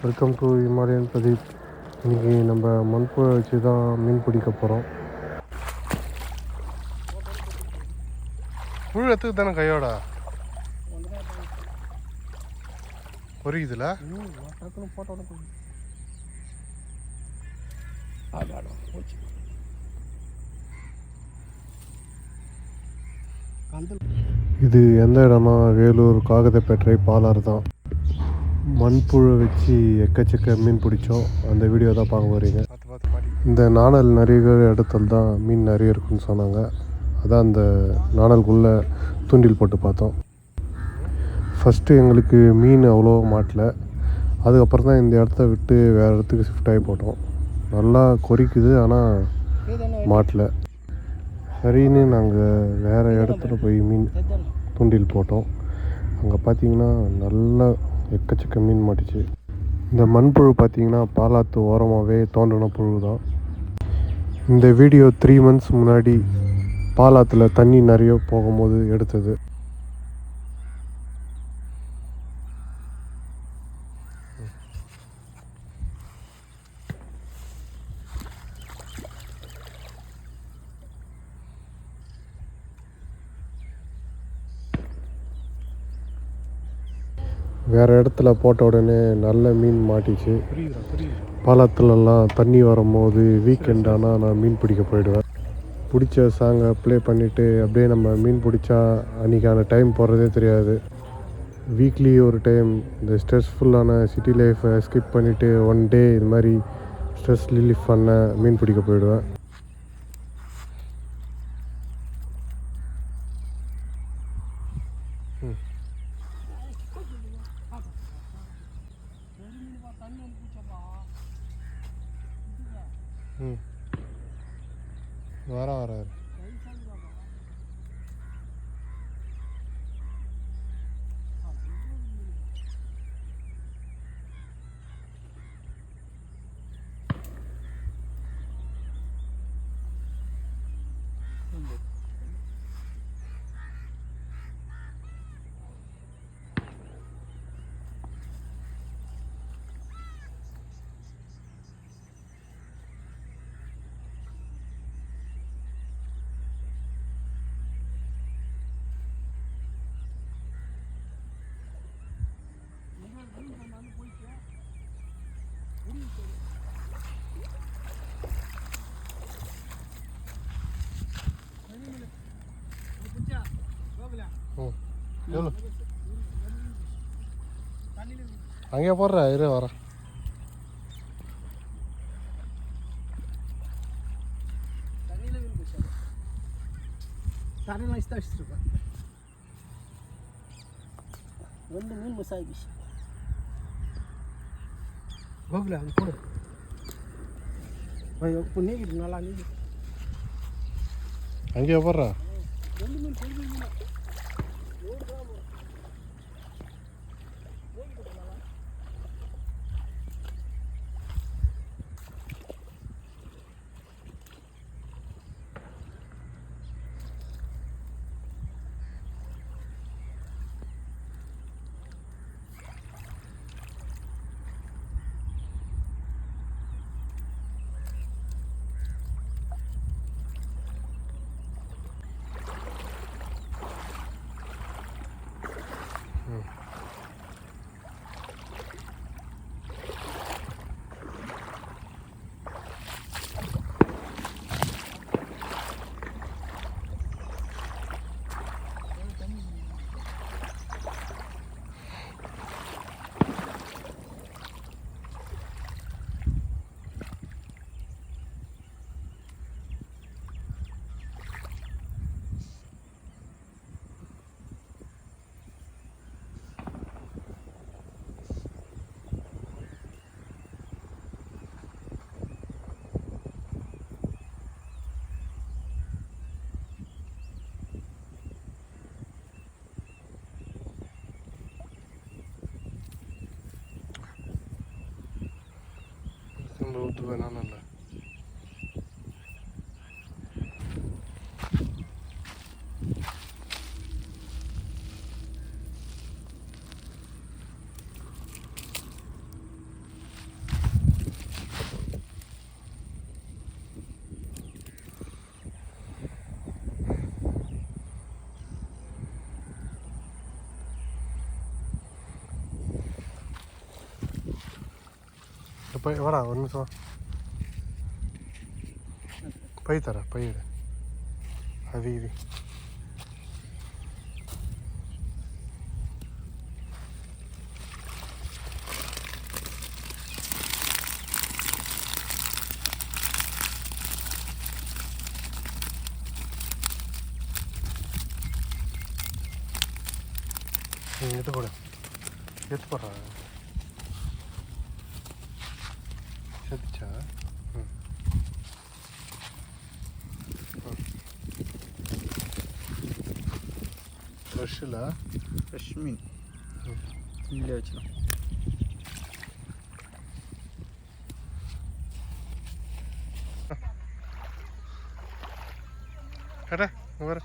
Welcome to Himalayan Pradeep. இன்றைக்கி நம்ம மண்புழு வச்சு தான் மீன் பிடிக்க போகிறோம். புழு எடுத்துக்கு தானே கையோட பொறிக்குதுல இது எந்த இடம்னா வேலூர் காகதப்பேட்டை பாலாறு தான். மண்புழு வச்சு எக்கச்சக்க மீன் பிடிச்சோம். அந்த வீடியோ தான் பார்க்க போகிறீங்க. இந்த நாணல் நிறைய இடத்துல தான் மீன் நிறைய இருக்குன்னு சொன்னாங்க. அதான் அந்த நாணலுக்குள்ளே தூண்டில் போட்டு பார்த்தோம். ஃபஸ்ட்டு எங்களுக்கு மீன் அவ்வளோ மாட்டல. அதுக்கப்புறம் தான் இந்த இடத்த விட்டு வேறு இடத்துக்கு ஷிஃப்ட் ஆகி போட்டோம். நல்லா கொறிக்குது, ஆனால் மாட்டல. சரின்னு நாங்கள் வேறு இடத்துல போய் மீன் தூண்டில் போட்டோம். அங்கே பார்த்திங்கன்னா நல்லா எக்கச்சக்க மீன் மாட்டிச்சு. இந்த மண்புழு பார்த்திங்கன்னா பாலாத்து ஓரமாகவே தோண்டின புழு தான். இந்த வீடியோ 3 months முன்னாடி பாலாத்துல தண்ணி நிறைய போகும்போது எடுத்தது. வேறு இடத்துல போட்ட உடனே நல்ல மீன் மாட்டிச்சு. பாலாத்துலலாம் தண்ணி வரும்போது வீக்கெண்ட் ஆனால் நான் மீன் பிடிக்க போயிடுவேன். பிடிச்ச சாங்கை ப்ளே பண்ணிவிட்டு அப்படியே நம்ம மீன் பிடிச்சா அன்றைக்கான டைம் போகிறதே தெரியாது. வீக்லி ஒரு டைம் இந்த ஸ்ட்ரெஸ்ஃபுல்லான சிட்டி லைஃப்பை ஸ்கிப் பண்ணிவிட்டு ஒன் டே இது மாதிரி ஸ்ட்ரெஸ் ரிலீஃப் பண்ண மீன் பிடிக்க போயிடுவேன். வராரு அங்கே போடுற இரு வர. ಒಂದು ಮೀನು ಮಸಾಯಿ ಬಿಸಿ ಹೋಗ್ಲ ಅದು ಕೊಡು. ನೀಗಿದ್ರು ನಲ್ಲ ನೀಗಿ ಹಂಗೆ ಬರ್ರ. ಒಂದು ಮೀನು ಕೊಡ್ಬೇಕು ಮೀನು ஊற்று வேணாம் நல்ல பை வாடா ஒரு நிமிஷம் பை தர பை எடு அது இது எடுத்து போடு எடுத்து போடுறா செத்துச்சா ஃப்ரெஷ்ஷில் ஃப்ரெஷ் மீன் நீங்களே வச்சிடும் கடை வர